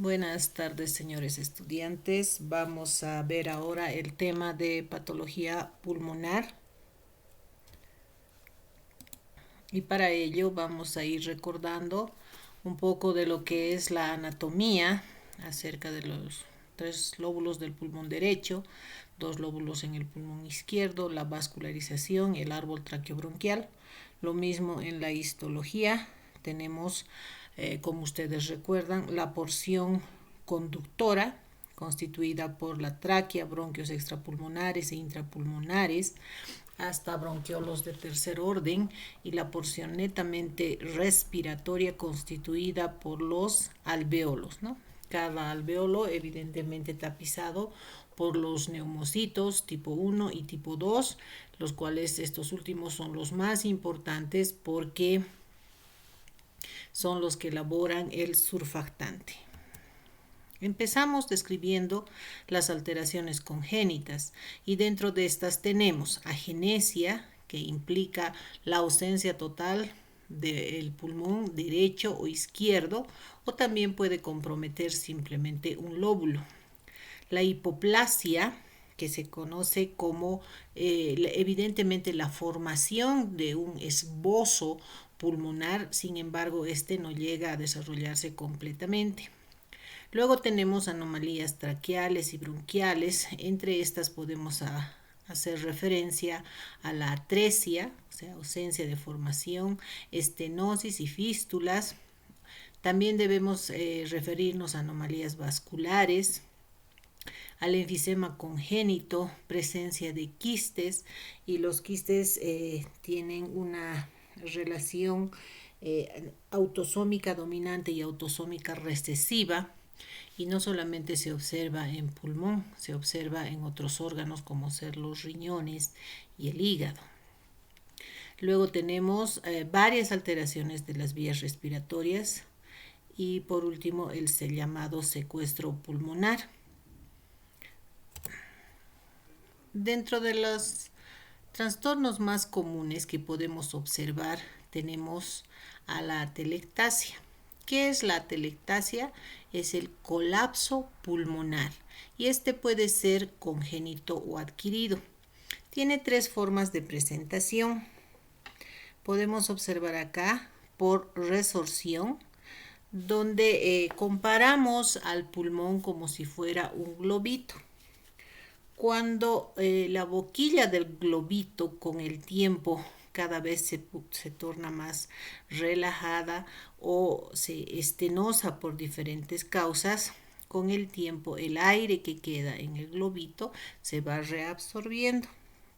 Buenas tardes, señores estudiantes. Vamos a ver ahora el tema de patología pulmonar y para ello vamos a ir recordando un poco de lo que es la anatomía acerca de los tres lóbulos del pulmón derecho, dos lóbulos en el pulmón izquierdo, la vascularización, el árbol traqueobronquial. Lo mismo en la histología, tenemos, como ustedes recuerdan, la porción conductora, constituida por la tráquea, bronquios extrapulmonares e intrapulmonares, hasta bronquiolos de tercer orden, y la porción netamente respiratoria constituida por los alvéolos, ¿no? Cada alvéolo evidentemente tapizado por los neumocitos tipo 1 y tipo 2, los cuales estos últimos son los más importantes porque son los que elaboran el surfactante. Empezamos describiendo las alteraciones congénitas y dentro de estas tenemos agenesia, que implica la ausencia total del pulmón derecho o izquierdo, o también puede comprometer simplemente un lóbulo. La hipoplasia, que se conoce como evidentemente la formación de un esbozo pulmonar, sin embargo este no llega a desarrollarse completamente. Luego tenemos anomalías traqueales y bronquiales. Entre estas podemos hacer referencia a la atresia, o sea, ausencia de formación, estenosis y fístulas. También debemos referirnos a anomalías vasculares, al enfisema congénito, presencia de quistes, y los quistes tienen una relación autosómica dominante y autosómica recesiva, y no solamente se observa en pulmón, se observa en otros órganos como ser los riñones y el hígado. Luego tenemos varias alteraciones de las vías respiratorias y por último el llamado secuestro pulmonar. Dentro de los trastornos más comunes que podemos observar tenemos a la atelectasia. ¿Qué es la atelectasia? Es el colapso pulmonar y este puede ser congénito o adquirido. Tiene tres formas de presentación. Podemos observar acá por resorción, donde comparamos al pulmón como si fuera un globito. Cuando la boquilla del globito con el tiempo cada vez se torna más relajada o se estenosa por diferentes causas, con el tiempo el aire que queda en el globito se va reabsorbiendo.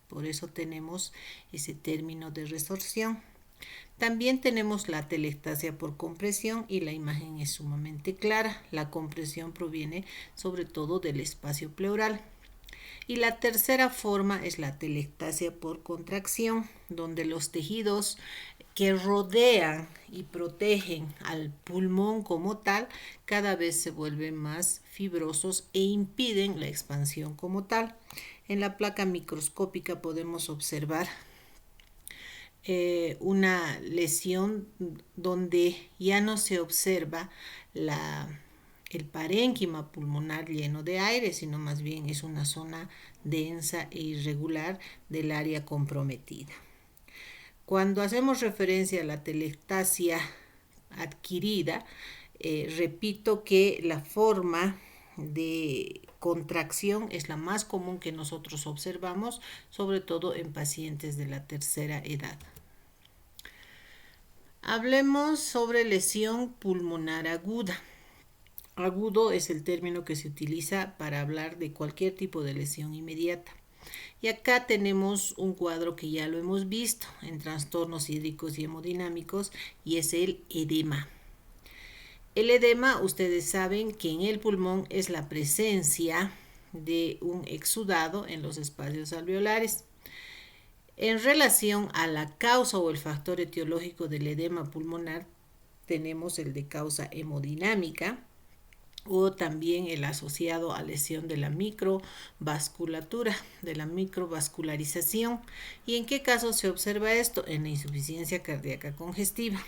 Por eso tenemos ese término de resorción. También tenemos la atelectasia por compresión y la imagen es sumamente clara. La compresión proviene sobre todo del espacio pleural. Y la tercera forma es la atelectasia por contracción, donde los tejidos que rodean y protegen al pulmón como tal cada vez se vuelven más fibrosos e impiden la expansión como tal. En la placa microscópica podemos observar una lesión donde ya no se observa el parénquima pulmonar lleno de aire, sino más bien es una zona densa e irregular del área comprometida. Cuando hacemos referencia a la atelectasia adquirida, repito que la forma de contracción es la más común que nosotros observamos, sobre todo en pacientes de la tercera edad. Hablemos sobre lesión pulmonar aguda. Agudo es el término que se utiliza para hablar de cualquier tipo de lesión inmediata. Y acá tenemos un cuadro que ya lo hemos visto en trastornos hídricos y hemodinámicos y es el edema. El edema, ustedes saben que en el pulmón es la presencia de un exudado en los espacios alveolares. En relación a la causa o el factor etiológico del edema pulmonar, tenemos el de causa hemodinámica o también el asociado a lesión de la microvasculatura, de la microvascularización. ¿Y en qué caso se observa esto? En la insuficiencia cardíaca congestiva.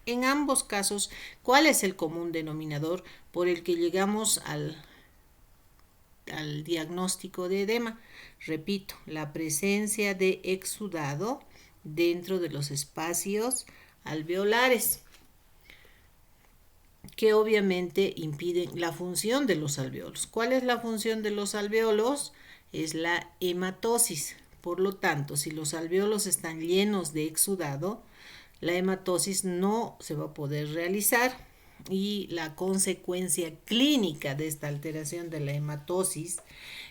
En ambos casos, ¿cuál es el común denominador por el que llegamos al diagnóstico de edema? Repito, la presencia de exudado dentro de los espacios alveolares, que obviamente impiden la función de los alveolos. ¿Cuál es la función de los alveolos? Es la hematosis. Por lo tanto, si los alveolos están llenos de exudado, la hematosis no se va a poder realizar, y la consecuencia clínica de esta alteración de la hematosis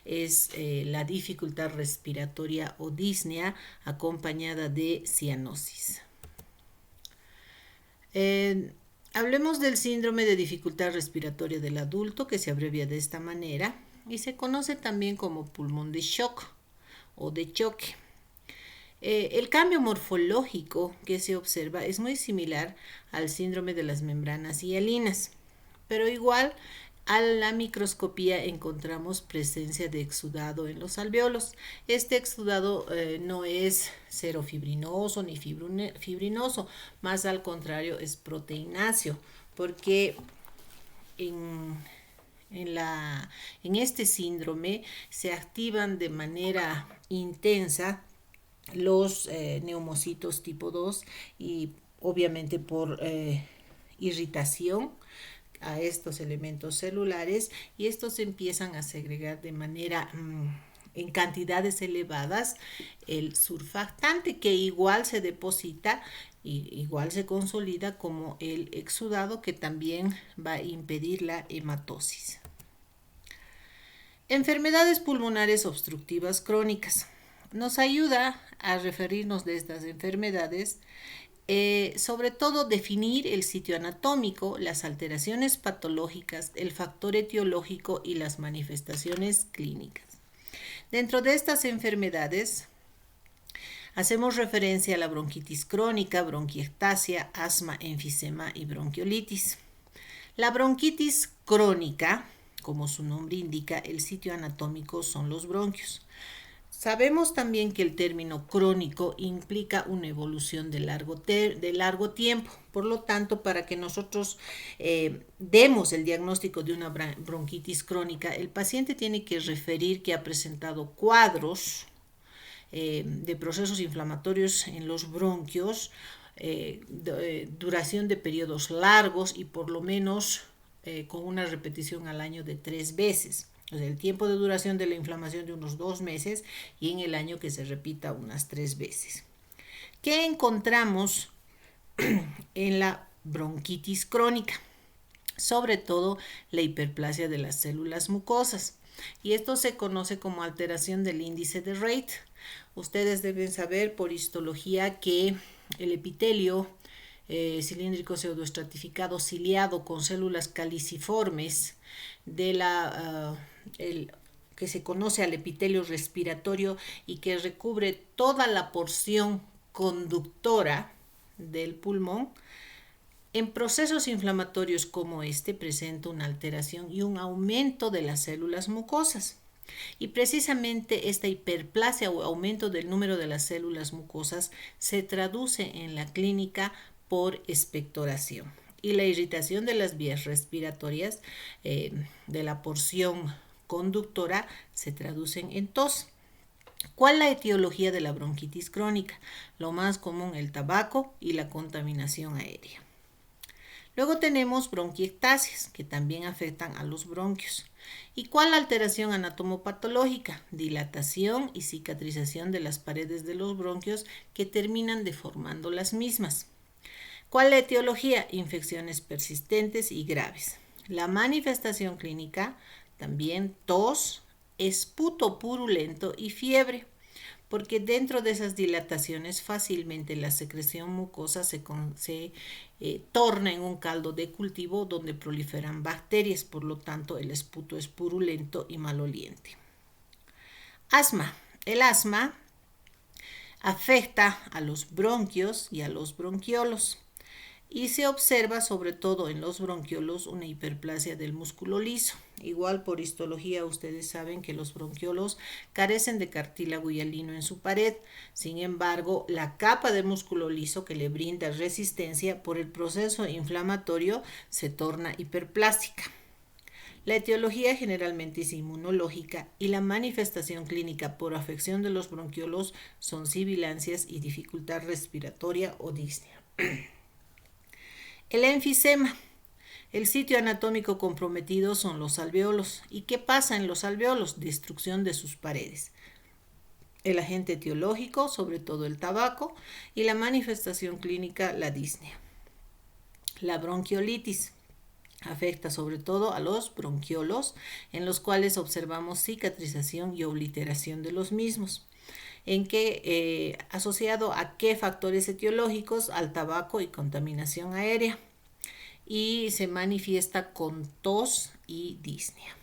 es la dificultad respiratoria o disnea acompañada de cianosis. Hablemos del síndrome de dificultad respiratoria del adulto, que se abrevia de esta manera y se conoce también como pulmón de shock o de choque. El cambio morfológico que se observa es muy similar al síndrome de las membranas hialinas, pero igual a la microscopía encontramos presencia de exudado en los alveolos. Este exudado no es serofibrinoso ni fibrinoso, más al contrario es proteináceo, porque en este síndrome se activan de manera intensa los neumocitos tipo 2 y obviamente por irritación a estos elementos celulares, y estos empiezan a segregar de manera en cantidades elevadas el surfactante, que igual se deposita y igual se consolida como el exudado, que también va a impedir la hematosis. Enfermedades pulmonares obstructivas crónicas. Nos ayuda a referirnos de estas enfermedades, sobre todo definir el sitio anatómico, las alteraciones patológicas, el factor etiológico y las manifestaciones clínicas. Dentro de estas enfermedades hacemos referencia a la bronquitis crónica, bronquiectasia, asma, enfisema y bronquiolitis. La bronquitis crónica, como su nombre indica, el sitio anatómico son los bronquios. Sabemos también que el término crónico implica una evolución de largo tiempo. Por lo tanto, para que nosotros demos el diagnóstico de una bronquitis crónica, el paciente tiene que referir que ha presentado cuadros de procesos inflamatorios en los bronquios, duración de periodos largos y por lo menos con una repetición al año de 3 veces. O sea, el tiempo de duración de la inflamación de unos 2 meses y en el año que se repita unas 3 veces. ¿Qué encontramos en la bronquitis crónica? Sobre todo la hiperplasia de las células mucosas. Y esto se conoce como alteración del índice de Reit. Ustedes deben saber por histología que el epitelio cilíndrico pseudoestratificado ciliado con células caliciformes de que se conoce al epitelio respiratorio y que recubre toda la porción conductora del pulmón, en procesos inflamatorios como este presenta una alteración y un aumento de las células mucosas. Y precisamente esta hiperplasia o aumento del número de las células mucosas se traduce en la clínica por expectoración. Y la irritación de las vías respiratorias de la porción conductora se traducen en tos. ¿Cuál es la etiología de la bronquitis crónica? Lo más común, el tabaco y la contaminación aérea. Luego tenemos bronquiectasias, que también afectan a los bronquios. ¿Y cuál la alteración anatomopatológica? Dilatación y cicatrización de las paredes de los bronquios que terminan deformando las mismas. ¿Cuál la etiología? Infecciones persistentes y graves. La manifestación clínica, también tos, esputo purulento y fiebre, porque dentro de esas dilataciones fácilmente la secreción mucosa se torna en un caldo de cultivo donde proliferan bacterias, por lo tanto el esputo es purulento y maloliente. Asma. El asma afecta a los bronquios y a los bronquiolos y se observa sobre todo en los bronquiolos una hiperplasia del músculo liso. Igual por histología ustedes saben que los bronquiolos carecen de cartílago hialino en su pared. Sin embargo, la capa de músculo liso que le brinda resistencia por el proceso inflamatorio se torna hiperplástica. La etiología generalmente es inmunológica y la manifestación clínica por afección de los bronquiolos son sibilancias y dificultad respiratoria o disnea. El enfisema. El sitio anatómico comprometido son los alveolos. ¿Y qué pasa en los alveolos? Destrucción de sus paredes. El agente etiológico, sobre todo el tabaco, y la manifestación clínica, la disnea. La bronquiolitis afecta sobre todo a los bronquiolos, en los cuales observamos cicatrización y obliteración de los mismos. ¿En qué asociado a qué factores etiológicos? Al tabaco y contaminación aérea. Y se manifiesta con tos y disnea.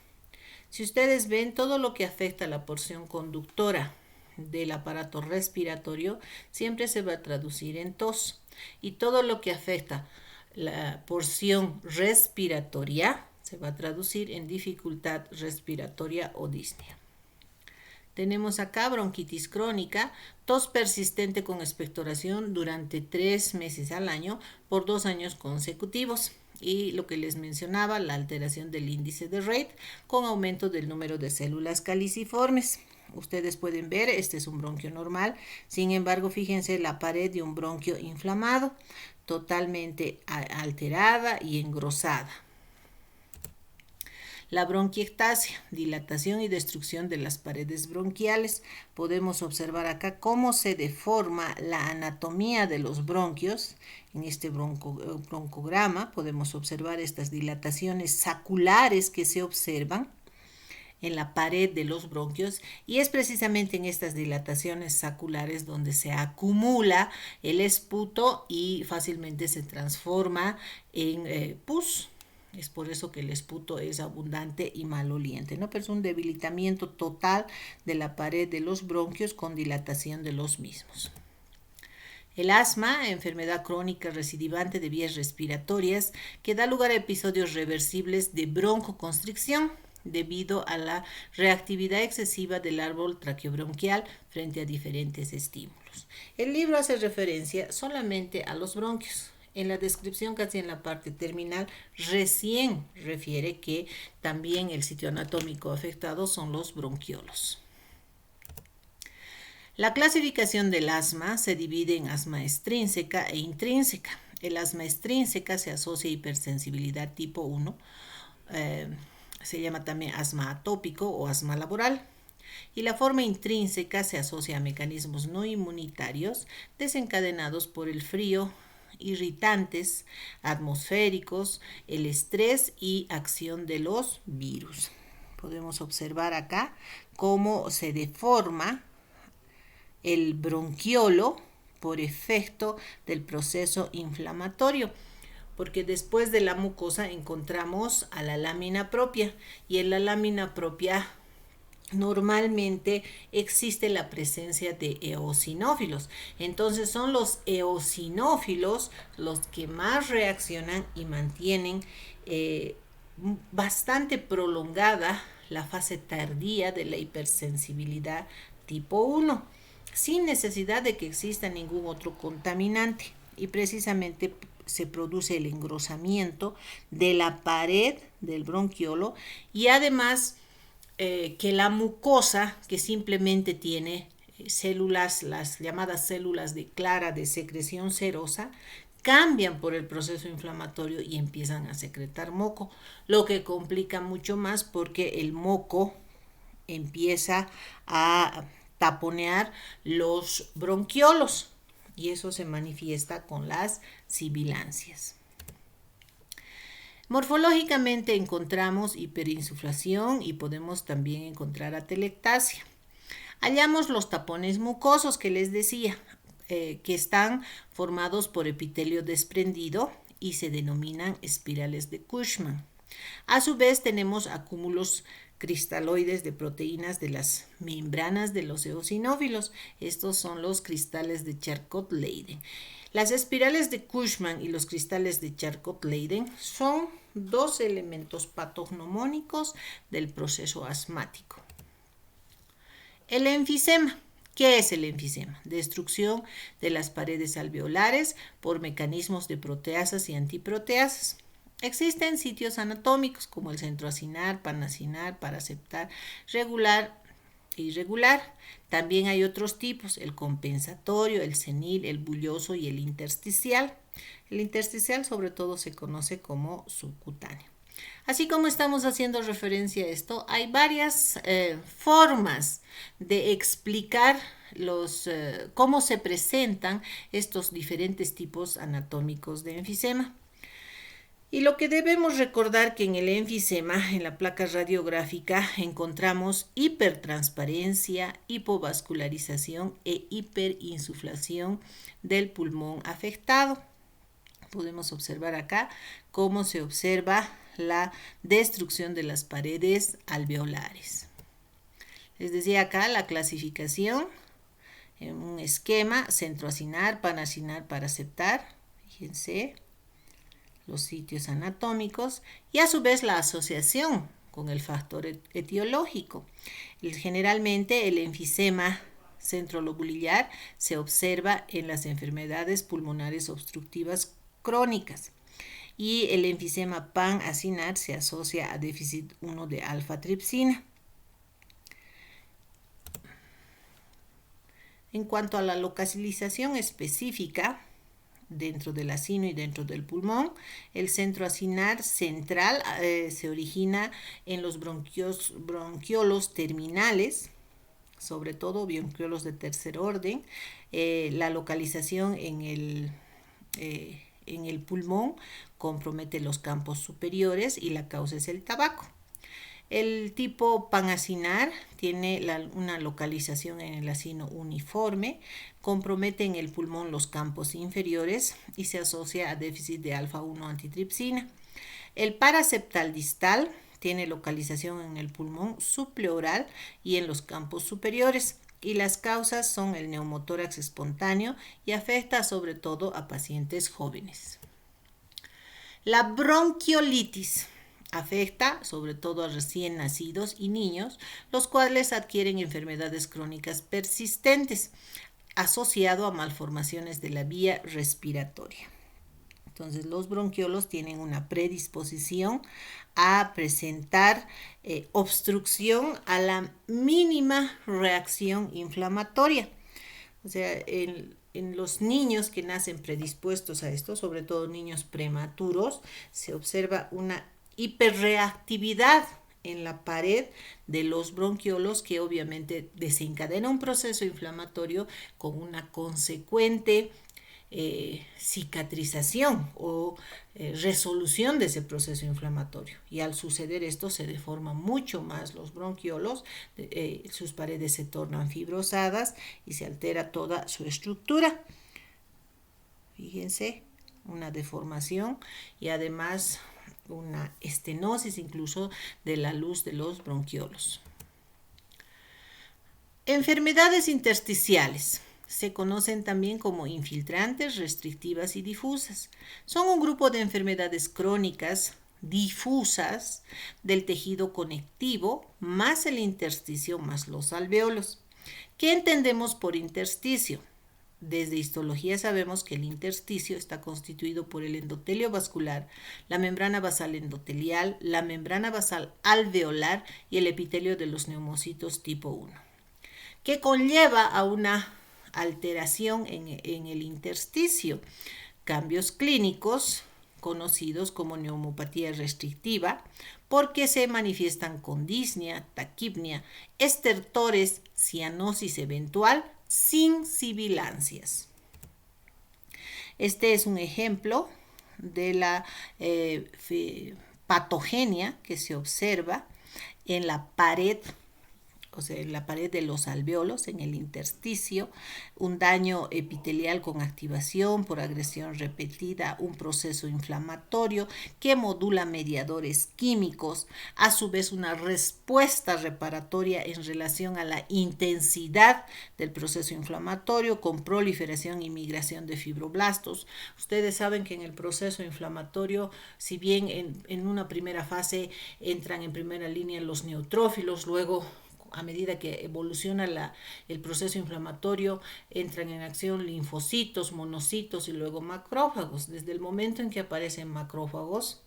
Si ustedes ven, todo lo que afecta a la porción conductora del aparato respiratorio siempre se va a traducir en tos, y todo lo que afecta la porción respiratoria se va a traducir en dificultad respiratoria o disnea. Tenemos acá bronquitis crónica, tos persistente con expectoración durante 3 meses al año por 2 años consecutivos. Y lo que les mencionaba, la alteración del índice de Reid con aumento del número de células caliciformes. Ustedes pueden ver, este es un bronquio normal. Sin embargo, fíjense la pared de un bronquio inflamado, totalmente alterada y engrosada. La bronquiectasia, dilatación y destrucción de las paredes bronquiales. Podemos observar acá cómo se deforma la anatomía de los bronquios. En este broncograma podemos observar estas dilataciones saculares que se observan en la pared de los bronquios, y es precisamente en estas dilataciones saculares donde se acumula el esputo y fácilmente se transforma en pus. Es por eso que el esputo es abundante y maloliente, ¿no? Pero es un debilitamiento total de la pared de los bronquios con dilatación de los mismos. El asma, enfermedad crónica recidivante de vías respiratorias que da lugar a episodios reversibles de broncoconstricción debido a la reactividad excesiva del árbol traqueobronquial frente a diferentes estímulos. El libro hace referencia solamente a los bronquios. En la descripción, casi en la parte terminal, recién refiere que también el sitio anatómico afectado son los bronquiolos. La clasificación del asma se divide en asma extrínseca e intrínseca. El asma extrínseca se asocia a hipersensibilidad tipo 1, se llama también asma atópico o asma laboral. Y la forma intrínseca se asocia a mecanismos no inmunitarios desencadenados por el frío, irritantes atmosféricos, el estrés y acción de los virus. Podemos observar acá cómo se deforma el bronquiolo por efecto del proceso inflamatorio, porque después de la mucosa encontramos a la lámina propia, y en la lámina propia normalmente existe la presencia de eosinófilos. Entonces son los eosinófilos los que más reaccionan y mantienen bastante prolongada la fase tardía de la hipersensibilidad tipo 1, sin necesidad de que exista ningún otro contaminante, y precisamente se produce el engrosamiento de la pared del bronquiolo, y además que la mucosa, que simplemente tiene células, las llamadas células de clara de secreción serosa, cambian por el proceso inflamatorio y empiezan a secretar moco, lo que complica mucho más porque el moco empieza a taponear los bronquiolos, y eso se manifiesta con las sibilancias. Morfológicamente encontramos hiperinsuflación y podemos también encontrar atelectasia. Hallamos los tapones mucosos que les decía, que están formados por epitelio desprendido y se denominan espirales de Cushman. A su vez tenemos acúmulos cristaloides de proteínas de las membranas de los eosinófilos. Estos son los cristales de Charcot-Leyden. Las espirales de Cushman y los cristales de Charcot-Leyden son dos elementos patognomónicos del proceso asmático. El enfisema. ¿Qué es el enfisema? Destrucción de las paredes alveolares por mecanismos de proteasas y antiproteasas. Existen sitios anatómicos como el centro acinar, panacinar, paraceptal, regular e irregular. También hay otros tipos, el compensatorio, el senil, el bulloso y el intersticial. El intersticial sobre todo se conoce como subcutáneo. Así como estamos haciendo referencia a esto, hay varias formas de explicar cómo se presentan estos diferentes tipos anatómicos de enfisema. Y lo que debemos recordar que en el enfisema, en la placa radiográfica, encontramos hipertransparencia, hipovascularización e hiperinsuflación del pulmón afectado. Podemos observar acá cómo se observa la destrucción de las paredes alveolares. Les decía acá la clasificación en un esquema centroacinar, panacinar, paraceptar. Fíjense los sitios anatómicos y a su vez la asociación con el factor etiológico. Generalmente el enfisema centrolobulillar se observa en las enfermedades pulmonares obstructivas crónicas y el enfisema panacinar se asocia a déficit 1 de alfa-tripsina. En cuanto a la localización específica, dentro del acino y dentro del pulmón, el centro acinar central se origina en los bronquiolos terminales, sobre todo bronquiolos de tercer orden. La localización en el pulmón compromete los campos superiores y la causa es el tabaco. El tipo panacinar tiene una localización en el acino uniforme, compromete en el pulmón los campos inferiores y se asocia a déficit de alfa-1 antitripsina. El paraceptal distal tiene localización en el pulmón subpleural y en los campos superiores y las causas son el neumotórax espontáneo y afecta sobre todo a pacientes jóvenes. La bronquiolitis afecta sobre todo a recién nacidos y niños, los cuales adquieren enfermedades crónicas persistentes, asociado a malformaciones de la vía respiratoria. Entonces, los bronquiolos tienen una predisposición a presentar obstrucción a la mínima reacción inflamatoria. O sea, en los niños que nacen predispuestos a esto, sobre todo niños prematuros, se observa una hiperreactividad en la pared de los bronquiolos que obviamente desencadena un proceso inflamatorio con una consecuente cicatrización o resolución de ese proceso inflamatorio. Y al suceder esto se deforman mucho más los bronquiolos, sus paredes se tornan fibrosadas y se altera toda su estructura. Fíjense, una deformación y además una estenosis incluso de la luz de los bronquiolos. Enfermedades intersticiales. Se conocen también como infiltrantes, restrictivas y difusas. Son un grupo de enfermedades crónicas difusas del tejido conectivo, más el intersticio, más los alvéolos. ¿Qué entendemos por intersticio? Desde histología sabemos que el intersticio está constituido por el endotelio vascular, la membrana basal endotelial, la membrana basal alveolar y el epitelio de los neumocitos tipo 1, que conlleva a una alteración en el intersticio, cambios clínicos conocidos como neumopatía restrictiva, porque se manifiestan con disnea, taquipnia, estertores, cianosis eventual, sin sibilancias. Este es un ejemplo de la patogenia que se observa en la pared o sea, en la pared de los alveolos, en el intersticio, un daño epitelial con activación por agresión repetida, un proceso inflamatorio que modula mediadores químicos, a su vez una respuesta reparatoria en relación a la intensidad del proceso inflamatorio con proliferación y migración de fibroblastos. Ustedes saben que en el proceso inflamatorio, si bien en una primera fase entran en primera línea los neutrófilos, luego a medida que evoluciona el proceso inflamatorio, entran en acción linfocitos, monocitos y luego macrófagos. Desde el momento en que aparecen macrófagos,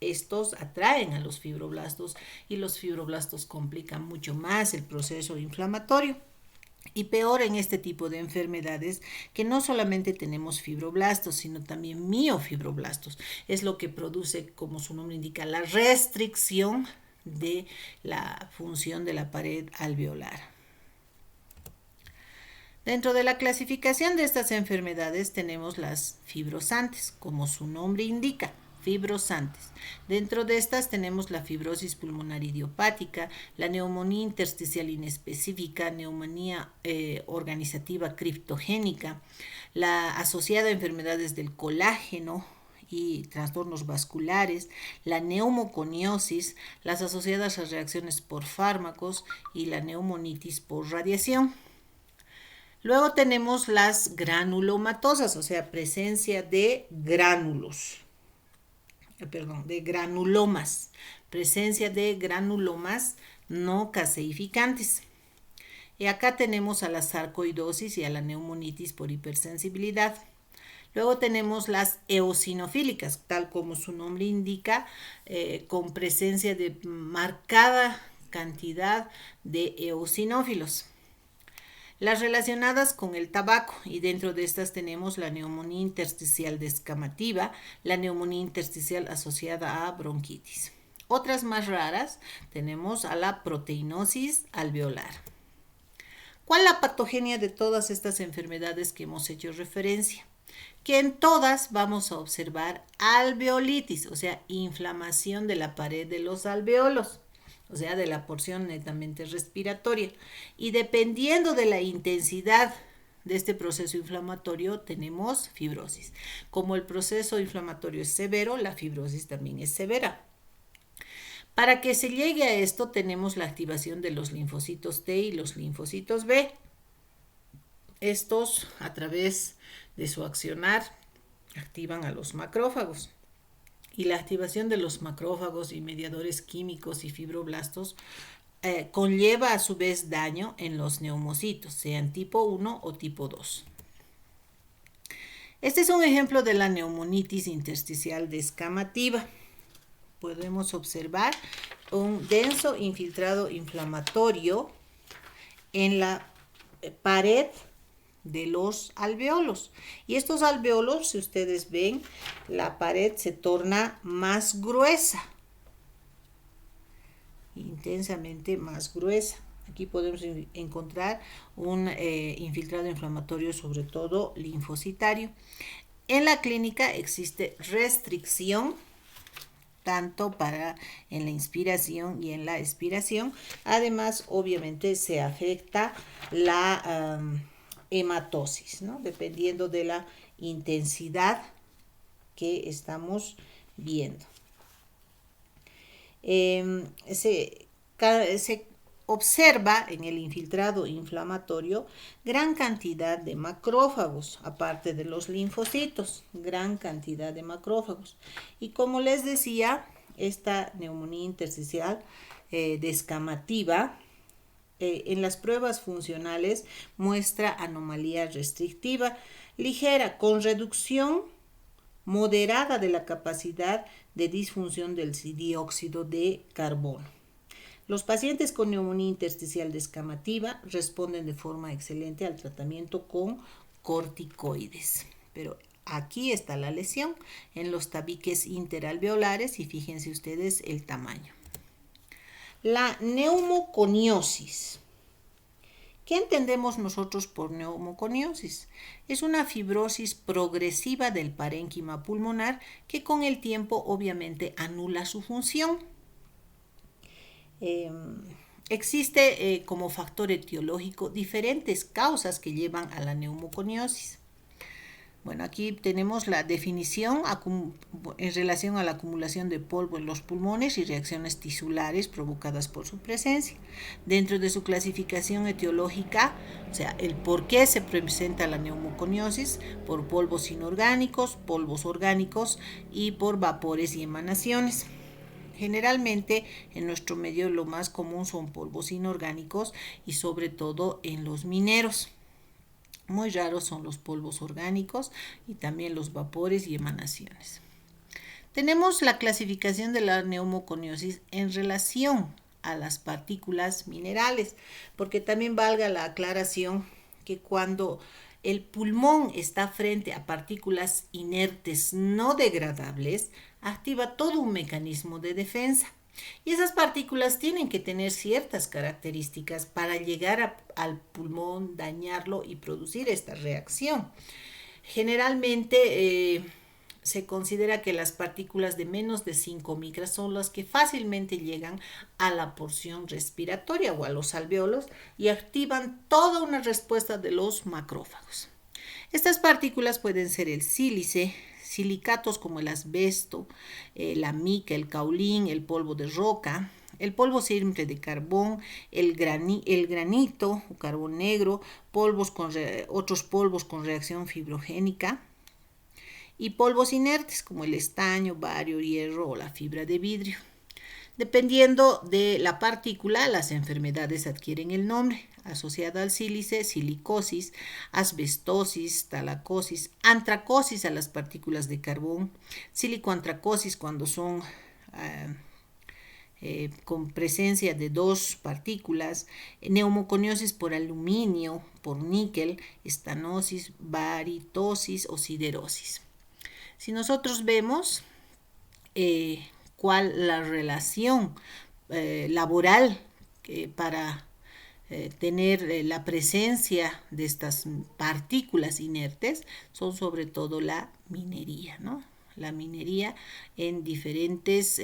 estos atraen a los fibroblastos y los fibroblastos complican mucho más el proceso inflamatorio. Y peor en este tipo de enfermedades que no solamente tenemos fibroblastos, sino también miofibroblastos. Es lo que produce, como su nombre indica, la restricción de la función de la pared alveolar. Dentro de la clasificación de estas enfermedades tenemos las fibrosantes, como su nombre indica, fibrosantes. Dentro de estas tenemos la fibrosis pulmonar idiopática, la neumonía intersticial inespecífica, neumonía organizativa criptogénica, la asociada a enfermedades del colágeno y trastornos vasculares, la neumoconiosis, las asociadas a reacciones por fármacos y la neumonitis por radiación. Luego tenemos las granulomatosas, o sea, presencia de gránulos, de granulomas, presencia de granulomas no caseificantes. Y acá tenemos a la sarcoidosis y a la neumonitis por hipersensibilidad. Luego tenemos las eosinofílicas, tal como su nombre indica, con presencia de marcada cantidad de eosinófilos. Las relacionadas con el tabaco, y dentro de estas tenemos la neumonía intersticial descamativa, la neumonía intersticial asociada a bronquitis. Otras más raras tenemos a la proteinosis alveolar. ¿Cuál es la patogenia de todas estas enfermedades que hemos hecho referencia? Que en todas vamos a observar alveolitis, o sea, inflamación de la pared de los alveolos, o sea, de la porción netamente respiratoria. Y dependiendo de la intensidad de este proceso inflamatorio, tenemos fibrosis. Como el proceso inflamatorio es severo, la fibrosis también es severa. Para que se llegue a esto, tenemos la activación de los linfocitos T y los linfocitos B. Estos, a través de su accionar, activan a los macrófagos. Y la activación de los macrófagos y mediadores químicos y fibroblastos conlleva a su vez daño en los neumocitos, sean tipo 1 o tipo 2. Este es un ejemplo de la neumonitis intersticial descamativa. Podemos observar un denso infiltrado inflamatorio en la pared de los alveolos. Y estos alveolos, si ustedes ven, la pared se torna más gruesa, intensamente más gruesa. Aquí podemos encontrar un infiltrado inflamatorio, sobre todo linfocitario. En la clínica existe restricción tanto en la inspiración y en la expiración. Además, obviamente se afecta la hematosis, ¿no? Dependiendo de la intensidad que estamos viendo. Se observa en el infiltrado inflamatorio gran cantidad de macrófagos, aparte de los linfocitos, gran cantidad de macrófagos. Y como les decía, esta neumonía intersticial descamativa en las pruebas funcionales muestra anomalía restrictiva ligera con reducción moderada de la capacidad de disfunción del dióxido de carbono. Los pacientes con neumonía intersticial descamativa responden de forma excelente al tratamiento con corticoides. Pero aquí está la lesión en los tabiques interalveolares y fíjense ustedes el tamaño. La neumoconiosis. ¿Qué entendemos nosotros por neumoconiosis? Es una fibrosis progresiva del parénquima pulmonar que con el tiempo obviamente anula su función. Existe como factor etiológico diferentes causas que llevan a la neumoconiosis. Bueno, aquí tenemos la definición en relación a la acumulación de polvo en los pulmones y reacciones tisulares provocadas por su presencia. Dentro de su clasificación etiológica, o sea, el por qué se presenta la neumoconiosis, por polvos inorgánicos, polvos orgánicos y por vapores y emanaciones. Generalmente en nuestro medio lo más común son polvos inorgánicos y sobre todo en los mineros. Muy raros son los polvos orgánicos y también los vapores y emanaciones. Tenemos la clasificación de la neumoconiosis en relación a las partículas minerales, porque también valga la aclaración que cuando el pulmón está frente a partículas inertes no degradables, activa todo un mecanismo de defensa. Y esas partículas tienen que tener ciertas características para llegar al pulmón, dañarlo y producir esta reacción. Generalmente se considera que las partículas de menos de 5 micras son las que fácilmente llegan a la porción respiratoria o a los alveolos y activan toda una respuesta de los macrófagos. Estas partículas pueden ser el sílice, silicatos como el asbesto, la mica, el caolín, el polvo de roca, el polvo simple de carbón, el granito o carbón negro, otros polvos con reacción fibrogénica y polvos inertes como el estaño, bario, hierro o la fibra de vidrio. Dependiendo de la partícula, las enfermedades adquieren el nombre, asociada al sílice, silicosis, asbestosis, talacosis, antracosis a las partículas de carbón, silicoantracosis cuando son con presencia de dos partículas, neumoconiosis por aluminio, por níquel, estanosis, baritosis o siderosis. Si nosotros vemos cuál la relación laboral para tener la presencia de estas partículas inertes son sobre todo la minería, ¿no? La minería en diferentes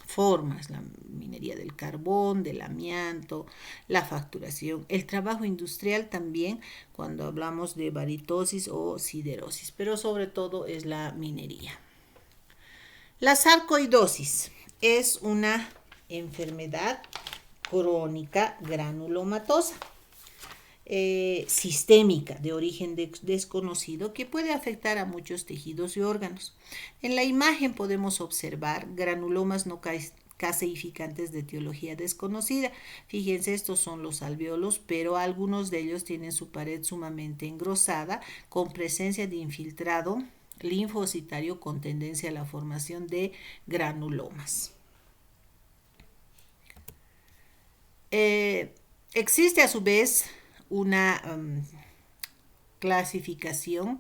formas, la minería del carbón, del amianto, la facturación, el trabajo industrial también cuando hablamos de baritosis o siderosis, pero sobre todo es la minería. La sarcoidosis es una enfermedad crónica granulomatosa sistémica de origen desconocido que puede afectar a muchos tejidos y órganos. En la imagen podemos observar granulomas no caseificantes de etiología desconocida. Fíjense, estos son los alveolos, pero algunos de ellos tienen su pared sumamente engrosada con presencia de infiltrado linfocitario con tendencia a la formación de granulomas. Existe a su vez una clasificación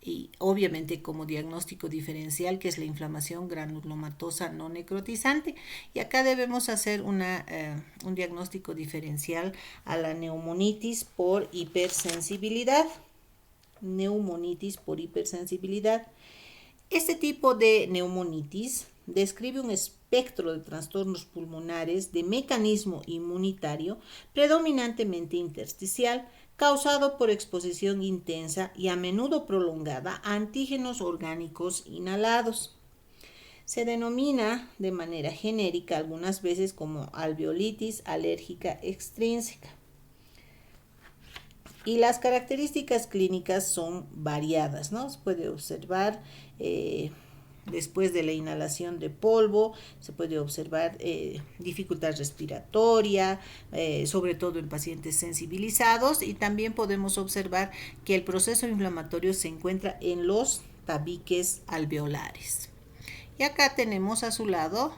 y obviamente como diagnóstico diferencial que es la inflamación granulomatosa no necrotizante y acá debemos hacer un diagnóstico diferencial a la neumonitis por hipersensibilidad. Este tipo de neumonitis describe un espectro de trastornos pulmonares de mecanismo inmunitario predominantemente intersticial, causado por exposición intensa y a menudo prolongada a antígenos orgánicos inhalados. Se denomina de manera genérica algunas veces como alveolitis alérgica extrínseca. Y las características clínicas son variadas, ¿no? Se puede observar después de la inhalación de polvo, se puede observar dificultad respiratoria, sobre todo en pacientes sensibilizados, y también podemos observar que el proceso inflamatorio se encuentra en los tabiques alveolares. Y acá tenemos a su lado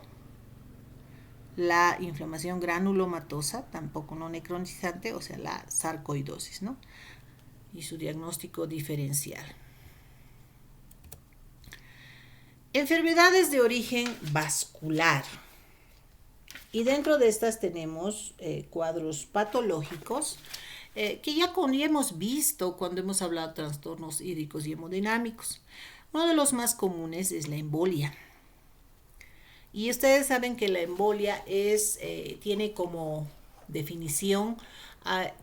la inflamación granulomatosa, tampoco no necrotizante, o sea, la sarcoidosis, ¿no? Y su diagnóstico diferencial. Enfermedades de origen vascular. Y dentro de estas tenemos cuadros patológicos que ya hemos visto cuando hemos hablado de trastornos hídricos y hemodinámicos. Uno de los más comunes es la embolia. Y ustedes saben que la embolia tiene como definición,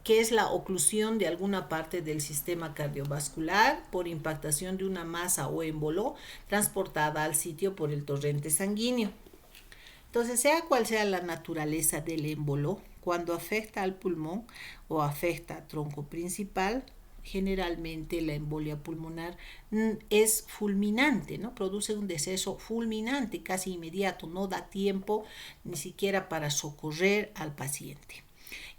que es la oclusión de alguna parte del sistema cardiovascular por impactación de una masa o émbolo transportada al sitio por el torrente sanguíneo. Entonces, sea cual sea la naturaleza del émbolo, cuando afecta al pulmón o afecta al tronco principal, generalmente la embolia pulmonar es fulminante, ¿no? Produce un deceso fulminante, casi inmediato, no da tiempo ni siquiera para socorrer al paciente.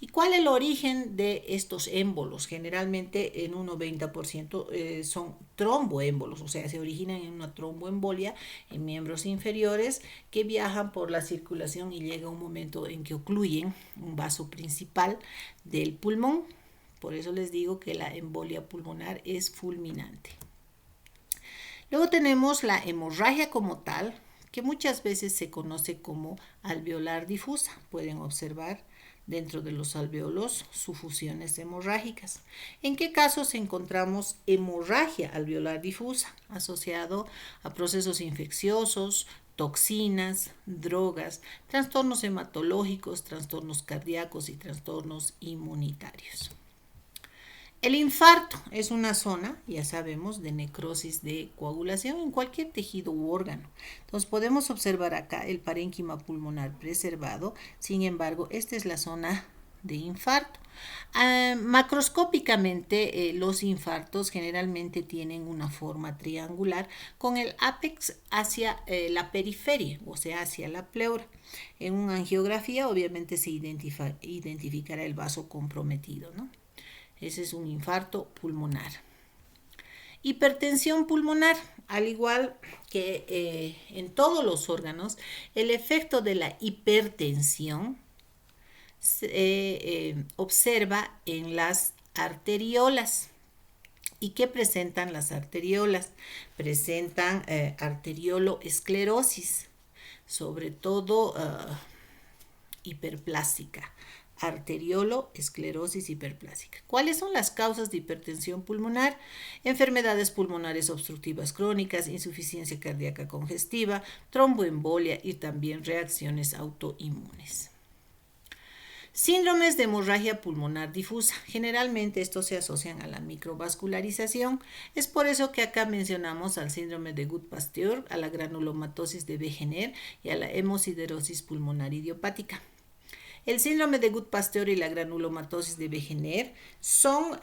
¿Y cuál es el origen de estos émbolos? Generalmente en un 90% son tromboémbolos, o sea, se originan en una tromboembolia en miembros inferiores que viajan por la circulación y llega un momento en que ocluyen un vaso principal del pulmón. Por eso les digo que la embolia pulmonar es fulminante. Luego tenemos la hemorragia como tal, que muchas veces se conoce como alveolar difusa. Pueden observar dentro de los alveolos sufusiones hemorrágicas. ¿En qué casos encontramos hemorragia alveolar difusa? Asociado a procesos infecciosos, toxinas, drogas, trastornos hematológicos, trastornos cardíacos y trastornos inmunitarios. El infarto es una zona, ya sabemos, de necrosis de coagulación en cualquier tejido u órgano. Entonces podemos observar acá el parénquima pulmonar preservado, sin embargo, esta es la zona de infarto. Macroscópicamente, los infartos generalmente tienen una forma triangular con el ápex hacia la periferia, o sea, hacia la pleura. En una angiografía obviamente se identificará el vaso comprometido, ¿no? Ese es un infarto pulmonar. Hipertensión pulmonar, al igual que en todos los órganos, el efecto de la hipertensión se observa en las arteriolas. ¿Y qué presentan las arteriolas? Presentan arterioloesclerosis, sobre todo hiperplástica. Arterioloesclerosis hiperplásica. ¿Cuáles son las causas de hipertensión pulmonar? Enfermedades pulmonares obstructivas crónicas, insuficiencia cardíaca congestiva, tromboembolia y también reacciones autoinmunes. Síndromes de hemorragia pulmonar difusa. Generalmente estos se asocian a la microvascularización. Es por eso que acá mencionamos al síndrome de Goodpasteur, a la granulomatosis de Wegener y a la hemosiderosis pulmonar idiopática. El síndrome de Goodpasteur y la granulomatosis de Wegener son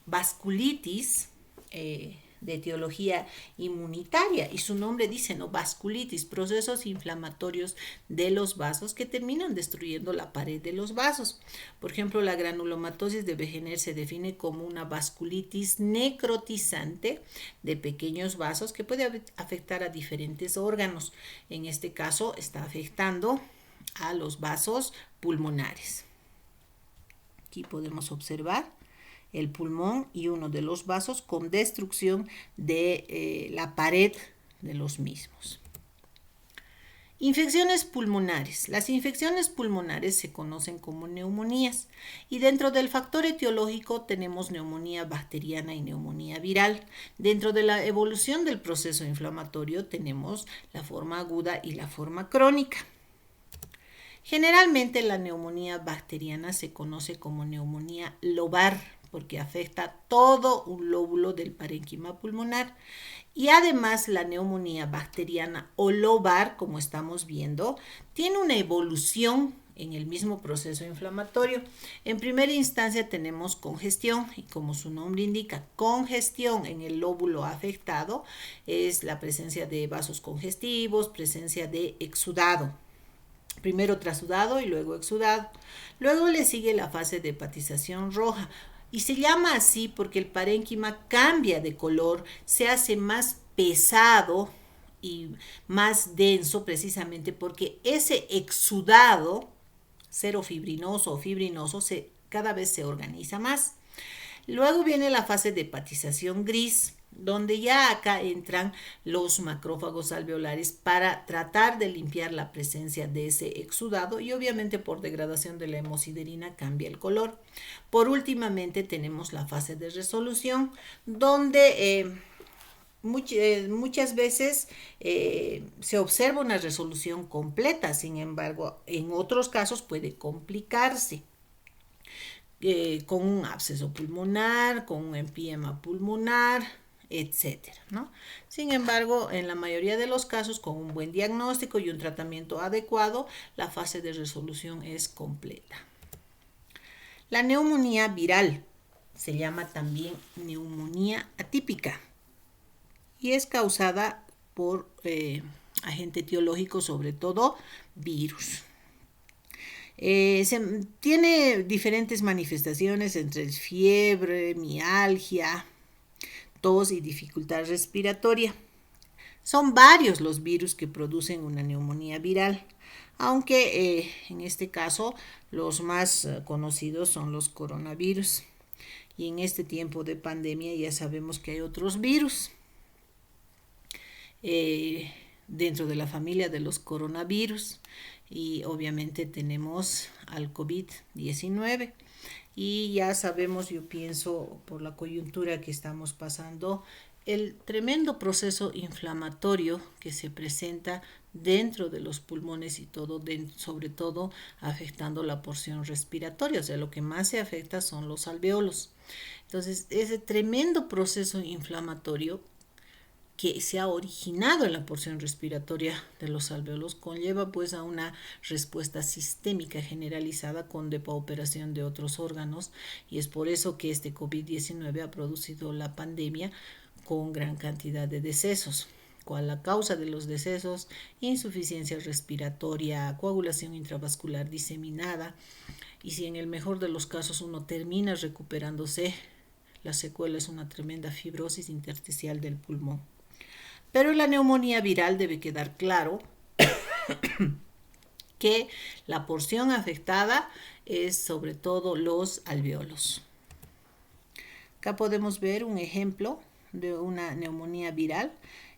vasculitis de etiología inmunitaria, y su nombre dice, ¿no? Vasculitis, procesos inflamatorios de los vasos que terminan destruyendo la pared de los vasos. Por ejemplo, la granulomatosis de Wegener se define como una vasculitis necrotizante de pequeños vasos que puede afectar a diferentes órganos. En este caso está afectando a los vasos pulmonares. Aquí podemos observar el pulmón y uno de los vasos con destrucción de la pared de los mismos. Infecciones pulmonares. Las infecciones pulmonares se conocen como neumonías, y dentro del factor etiológico tenemos neumonía bacteriana y neumonía viral. Dentro de la evolución del proceso inflamatorio tenemos la forma aguda y la forma crónica. Generalmente la neumonía bacteriana se conoce como neumonía lobar porque afecta todo un lóbulo del parénquima pulmonar, y además la neumonía bacteriana o lobar, como estamos viendo, tiene una evolución en el mismo proceso inflamatorio. En primera instancia tenemos congestión, y como su nombre indica, congestión en el lóbulo afectado es la presencia de vasos congestivos, presencia de exudado. Primero trasudado y luego exudado. Luego le sigue la fase de hepatización roja, y se llama así porque el parénquima cambia de color, se hace más pesado y más denso, precisamente porque ese exudado serofibrinoso o fibrinoso cada vez se organiza más. Luego viene la fase de hepatización gris, donde ya acá entran los macrófagos alveolares para tratar de limpiar la presencia de ese exudado, y obviamente por degradación de la hemosiderina cambia el color. Por últimamente tenemos la fase de resolución, donde muchas veces se observa una resolución completa, sin embargo, en otros casos puede complicarse con un absceso pulmonar, con un empiema pulmonar, etcétera, ¿no? Sin embargo, en la mayoría de los casos, con un buen diagnóstico y un tratamiento adecuado, la fase de resolución es completa. La neumonía viral se llama también neumonía atípica y es causada por agente etiológico, sobre todo virus. Tiene diferentes manifestaciones entre fiebre, mialgia, tos y dificultad respiratoria. Son varios los virus que producen una neumonía viral, aunque en este caso los más conocidos son los coronavirus. Y en este tiempo de pandemia ya sabemos que hay otros virus dentro de la familia de los coronavirus, y obviamente tenemos al COVID-19 y ya sabemos, yo pienso por la coyuntura que estamos pasando, el tremendo proceso inflamatorio que se presenta dentro de los pulmones y todo, sobre todo afectando la porción respiratoria, o sea, lo que más se afecta son los alveolos. Entonces, ese tremendo proceso inflamatorio que se ha originado en la porción respiratoria de los alveolos conlleva pues a una respuesta sistémica generalizada con depauperación de otros órganos, y es por eso que este COVID-19 ha producido la pandemia con gran cantidad de decesos. ¿Cuál la causa de los decesos? Insuficiencia respiratoria, coagulación intravascular diseminada, y si en el mejor de los casos uno termina recuperándose, la secuela es una tremenda fibrosis intersticial del pulmón. Pero en la neumonía viral debe quedar claro que la porción afectada es sobre todo los alveolos. Acá podemos ver un ejemplo de una neumonía viral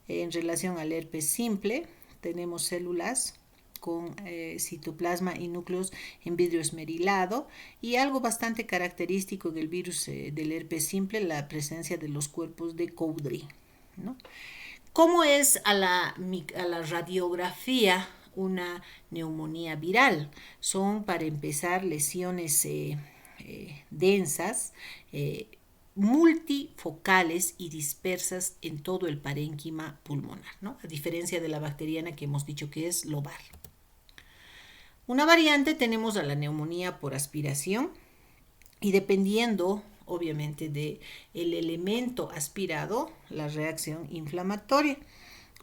en relación al herpes simple. Tenemos células con citoplasma y núcleos en vidrio esmerilado, y algo bastante característico en el virus del herpes simple, la presencia de los cuerpos de Cowdry, ¿no? ¿Cómo es a la radiografía una neumonía viral? Son, para empezar, lesiones densas, multifocales y dispersas en todo el parénquima pulmonar, ¿no? A diferencia de la bacteriana que hemos dicho que es lobar. Una variante tenemos a la neumonía por aspiración, y dependiendo obviamente de el elemento aspirado, la reacción inflamatoria.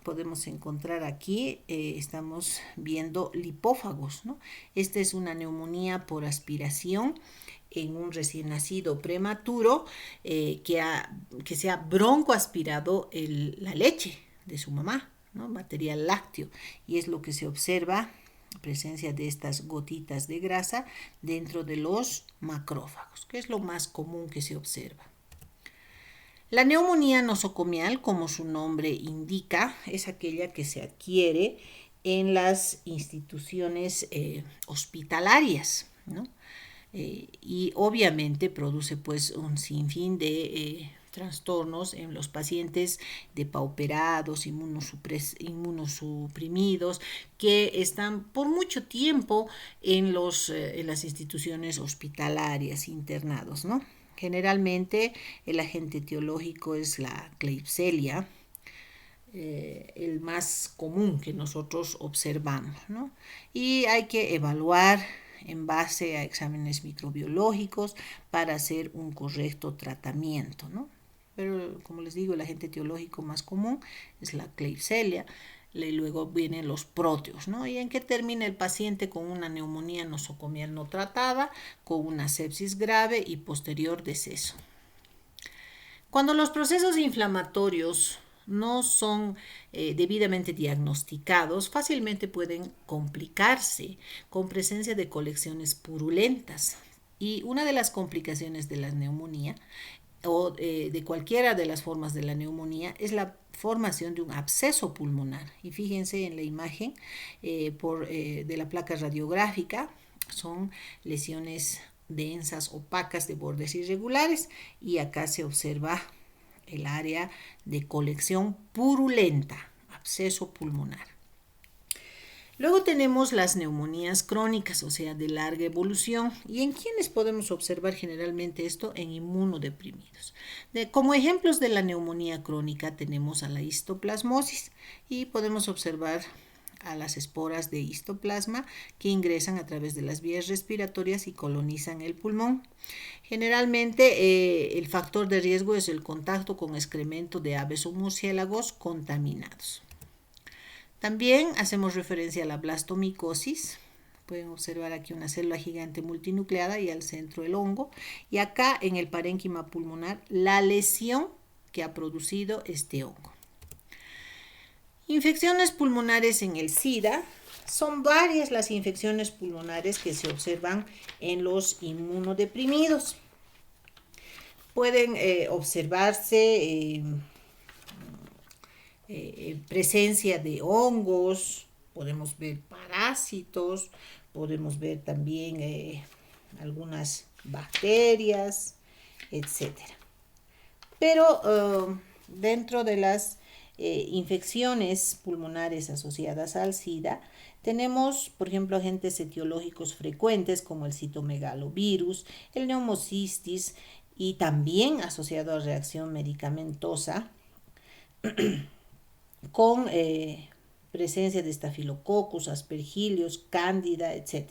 Podemos encontrar aquí, estamos viendo lipófagos, ¿no? Esta es una neumonía por aspiración en un recién nacido prematuro que se ha broncoaspirado la leche de su mamá, ¿no? Material lácteo, y es lo que se observa, presencia de estas gotitas de grasa dentro de los macrófagos, que es lo más común que se observa. La neumonía nosocomial, como su nombre indica, es aquella que se adquiere en las instituciones hospitalarias, ¿no? Y obviamente produce pues un sinfín de trastornos en los pacientes depauperados, inmunosuprimidos, que están por mucho tiempo en las instituciones hospitalarias internados, ¿no? Generalmente el agente etiológico es la Klebsiella, el más común que nosotros observamos, ¿no? Y hay que evaluar en base a exámenes microbiológicos para hacer un correcto tratamiento, ¿no? Pero como les digo, el agente etiológico más común es la Klebsiella, y luego vienen los próteos, ¿no? ¿Y en qué termina el paciente? Con una neumonía nosocomial no tratada, con una sepsis grave y posterior deceso. Cuando los procesos inflamatorios no son debidamente diagnosticados, fácilmente pueden complicarse con presencia de colecciones purulentas. Y una de las complicaciones de la neumonía o de cualquiera de las formas de la neumonía es la formación de un absceso pulmonar. Y fíjense en la imagen de la placa radiográfica, son lesiones densas, opacas, de bordes irregulares, y acá se observa el área de colección purulenta, absceso pulmonar. Luego tenemos las neumonías crónicas, o sea, de larga evolución. ¿Y en quiénes podemos observar generalmente esto? En inmunodeprimidos. Como ejemplos de la neumonía crónica tenemos a la histoplasmosis y podemos observar a las esporas de histoplasma que ingresan a través de las vías respiratorias y colonizan el pulmón. Generalmente el factor de riesgo es el contacto con excremento de aves o murciélagos contaminados. También hacemos referencia a la blastomicosis. Pueden observar aquí una célula gigante multinucleada y al centro el hongo. Y acá en el parénquima pulmonar la lesión que ha producido este hongo. Infecciones pulmonares en el SIDA. Son varias las infecciones pulmonares que se observan en los inmunodeprimidos. Pueden observarse presencia de hongos, podemos ver parásitos, podemos ver también algunas bacterias, etc. Pero dentro de las infecciones pulmonares asociadas al SIDA, tenemos, por ejemplo, agentes etiológicos frecuentes como el citomegalovirus, el neumocistis y también asociado a reacción medicamentosa, con presencia de estafilococcus, aspergillos, cándida, etc.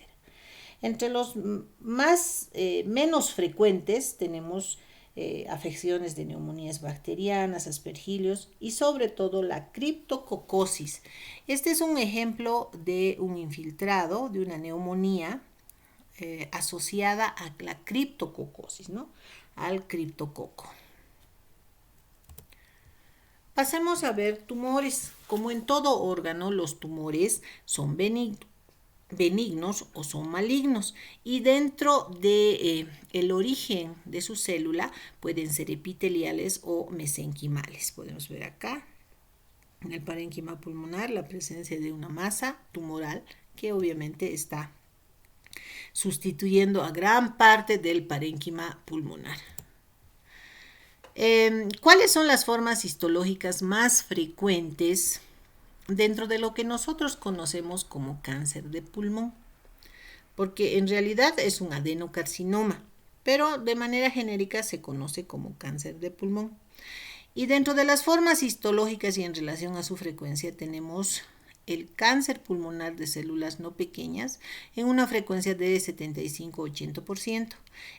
Entre los menos frecuentes tenemos afecciones de neumonías bacterianas, aspergillos y sobre todo la criptococosis. Este es un ejemplo de un infiltrado, de una neumonía asociada a la criptococosis, ¿no? Al criptococo. Pasemos a ver tumores. Como en todo órgano, los tumores son benignos o son malignos y dentro de el origen de su célula pueden ser epiteliales o mesenquimales. Podemos ver acá en el parénquima pulmonar la presencia de una masa tumoral que obviamente está sustituyendo a gran parte del parénquima pulmonar. ¿Cuáles son las formas histológicas más frecuentes dentro de lo que nosotros conocemos como cáncer de pulmón? Porque en realidad es un adenocarcinoma, pero de manera genérica se conoce como cáncer de pulmón. Y dentro de las formas histológicas y en relación a su frecuencia tenemos el cáncer pulmonar de células no pequeñas en una frecuencia de 75-80%,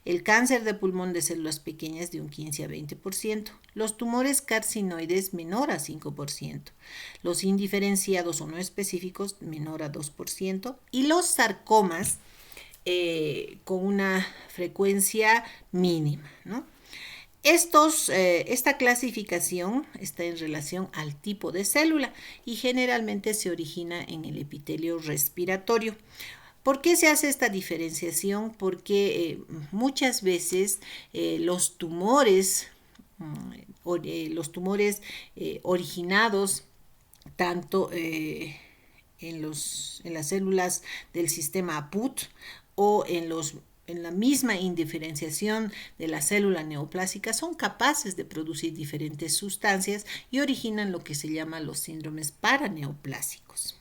el cáncer de pulmón de células pequeñas de un 15 a 20%, los tumores carcinoides menor a 5%, los indiferenciados o no específicos menor a 2% y los sarcomas con una frecuencia mínima, ¿no? Esta clasificación está en relación al tipo de célula y generalmente se origina en el epitelio respiratorio. ¿Por qué se hace esta diferenciación? Porque muchas veces los tumores originados tanto en las células del sistema PUT o en la misma indiferenciación de la célula neoplásica son capaces de producir diferentes sustancias y originan lo que se llama los síndromes paraneoplásicos.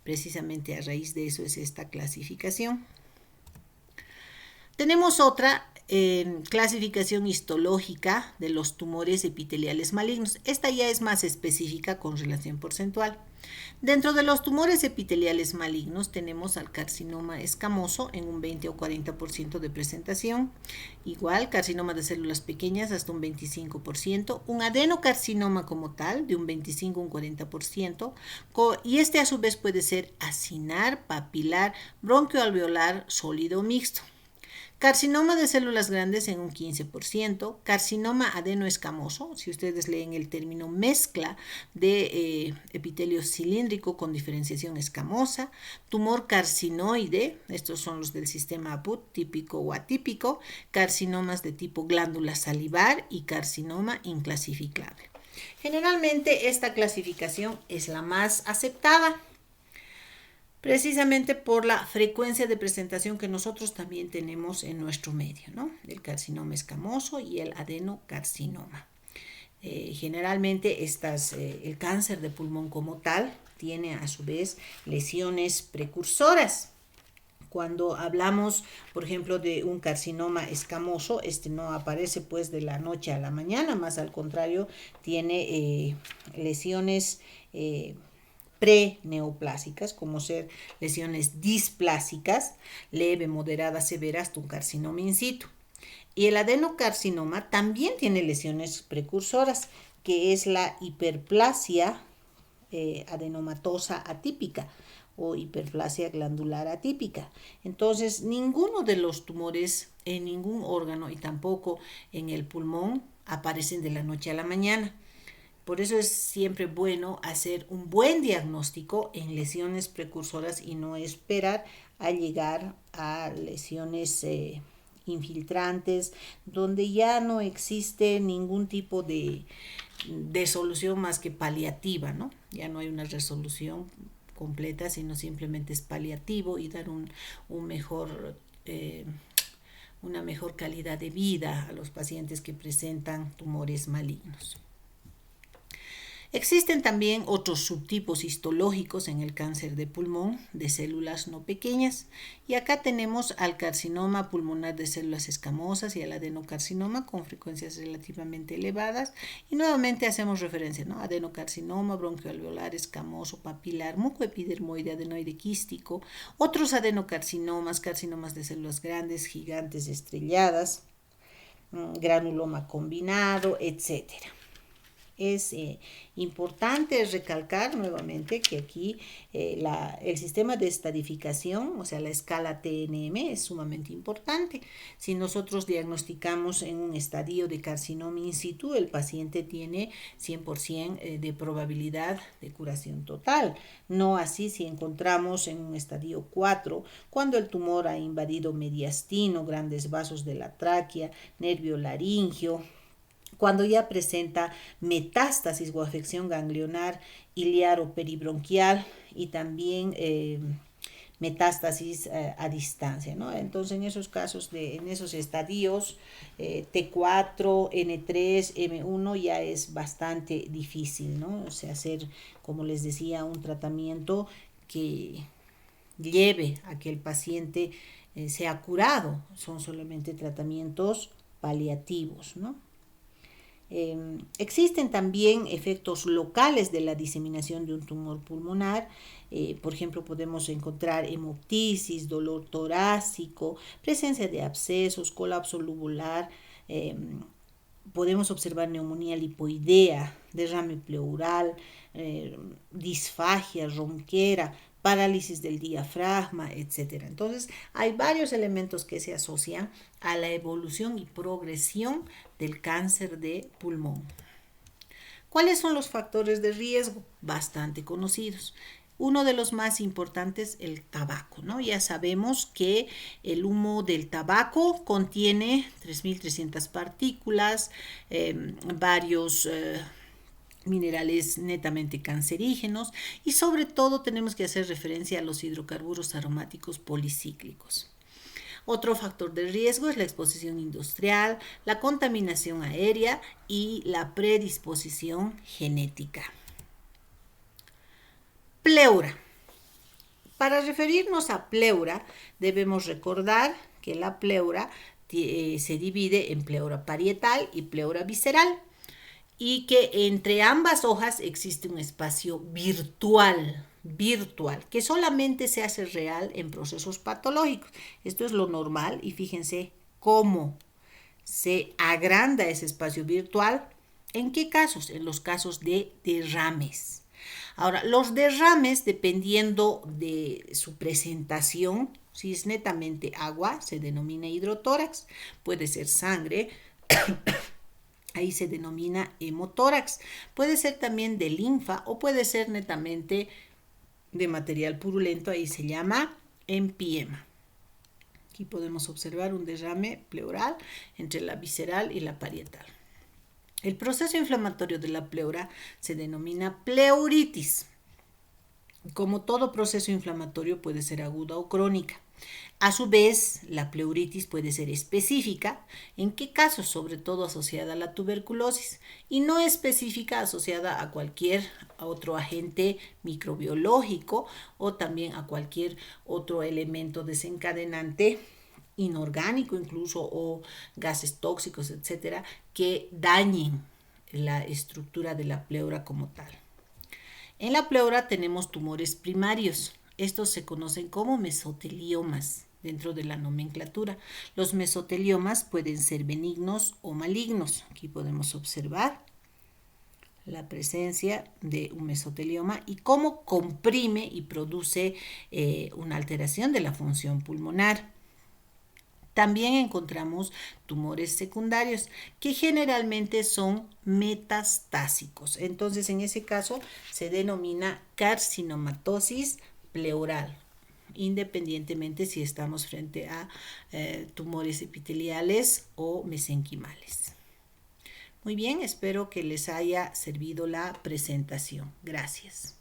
Precisamente a raíz de eso es esta clasificación. Tenemos otra clasificación histológica de los tumores epiteliales malignos. Esta ya es más específica con relación porcentual. Dentro de los tumores epiteliales malignos tenemos al carcinoma escamoso en un 20 o 40% de presentación, igual carcinoma de células pequeñas hasta un 25%, un adenocarcinoma como tal de un 25 a un 40%, y este a su vez puede ser acinar, papilar, bronquioalveolar, sólido o mixto. Carcinoma de células grandes en un 15%, carcinoma adenoescamoso, si ustedes leen el término mezcla de epitelio cilíndrico con diferenciación escamosa, tumor carcinoide, estos son los del sistema APUT, típico o atípico, carcinomas de tipo glándula salivar y carcinoma inclasificable. Generalmente esta clasificación es la más aceptada, precisamente por la frecuencia de presentación que nosotros también tenemos en nuestro medio, ¿no? El carcinoma escamoso y el adenocarcinoma. Generalmente el cáncer de pulmón como tal tiene a su vez lesiones precursoras. Cuando hablamos, por ejemplo, de un carcinoma escamoso, este no aparece pues de la noche a la mañana, más al contrario, tiene lesiones preneoplásicas, como ser lesiones displásicas, leve, moderada, severa, hasta un carcinoma in situ. Y el adenocarcinoma también tiene lesiones precursoras, que es la hiperplasia adenomatosa atípica o hiperplasia glandular atípica. Entonces, ninguno de los tumores en ningún órgano y tampoco en el pulmón aparecen de la noche a la mañana. Por eso es siempre bueno hacer un buen diagnóstico en lesiones precursoras y no esperar a llegar a lesiones infiltrantes, donde ya no existe ningún tipo de solución más que paliativa, ¿no? Ya no hay una resolución completa, sino simplemente es paliativo y dar un mejor, una mejor calidad de vida a los pacientes que presentan tumores malignos. Existen también otros subtipos histológicos en el cáncer de pulmón de células no pequeñas. Y acá tenemos al carcinoma pulmonar de células escamosas y al adenocarcinoma con frecuencias relativamente elevadas. Y nuevamente hacemos referencia, ¿no? Adenocarcinoma, bronquioalveolar, escamoso, papilar, mucoepidermoide, adenoide quístico, otros adenocarcinomas, carcinomas de células grandes, gigantes, estrelladas, granuloma combinado, etcétera. Es importante recalcar nuevamente que aquí el sistema de estadificación, o sea, la escala TNM, es sumamente importante. Si nosotros diagnosticamos en un estadio de carcinoma in situ, el paciente tiene 100% de probabilidad de curación total. No así si encontramos en un estadio 4, cuando el tumor ha invadido mediastino, grandes vasos de la tráquea, nervio laringio, cuando ya presenta metástasis o afección ganglionar iliar o peribronquial y también metástasis a distancia, ¿no? Entonces, en esos casos, en esos estadios, T4, N3, M1 ya es bastante difícil, ¿no? O sea, hacer, como les decía, un tratamiento que lleve a que el paciente sea curado. Son solamente tratamientos paliativos, ¿no? Existen también efectos locales de la diseminación de un tumor pulmonar. Por ejemplo, podemos encontrar hemoptisis, dolor torácico, presencia de abscesos, colapso lubular. Podemos observar neumonía lipoidea, derrame pleural, disfagia, ronquera, parálisis del diafragma, etc. Entonces, hay varios elementos que se asocian a la evolución y progresión del cáncer de pulmón. ¿Cuáles son los factores de riesgo? Bastante conocidos. Uno de los más importantes, el tabaco, ¿no? Ya sabemos que el humo del tabaco contiene 3.300 partículas, varios minerales netamente cancerígenos y sobre todo tenemos que hacer referencia a los hidrocarburos aromáticos policíclicos. Otro factor de riesgo es la exposición industrial, la contaminación aérea y la predisposición genética. Pleura. Para referirnos a pleura, debemos recordar que la pleura se divide en pleura parietal y pleura visceral y que entre ambas hojas existe un espacio virtual, que solamente se hace real en procesos patológicos. Esto es lo normal y fíjense cómo se agranda ese espacio virtual. ¿En qué casos? En los casos de derrames. Ahora, los derrames, dependiendo de su presentación, si es netamente agua, se denomina hidrotórax, puede ser sangre, ahí se denomina hemotórax, puede ser también de linfa o puede ser netamente de material purulento, ahí se llama empiema. Aquí podemos observar un derrame pleural entre la visceral y la parietal. El proceso inflamatorio de la pleura se denomina pleuritis. Como todo proceso inflamatorio puede ser aguda o crónica. A su vez, la pleuritis puede ser específica, ¿en qué casos? Sobre todo asociada a la tuberculosis, y no específica asociada a cualquier otro agente microbiológico o también a cualquier otro elemento desencadenante inorgánico incluso o gases tóxicos, etcétera, que dañen la estructura de la pleura como tal. En la pleura tenemos tumores primarios. Estos se conocen como mesoteliomas dentro de la nomenclatura. Los mesoteliomas pueden ser benignos o malignos. Aquí podemos observar la presencia de un mesotelioma y cómo comprime y produce una alteración de la función pulmonar. También encontramos tumores secundarios que generalmente son metastásicos. Entonces, en ese caso se denomina carcinomatosis pleural, independientemente si estamos frente a tumores epiteliales o mesenquimales. Muy bien, espero que les haya servido la presentación. Gracias.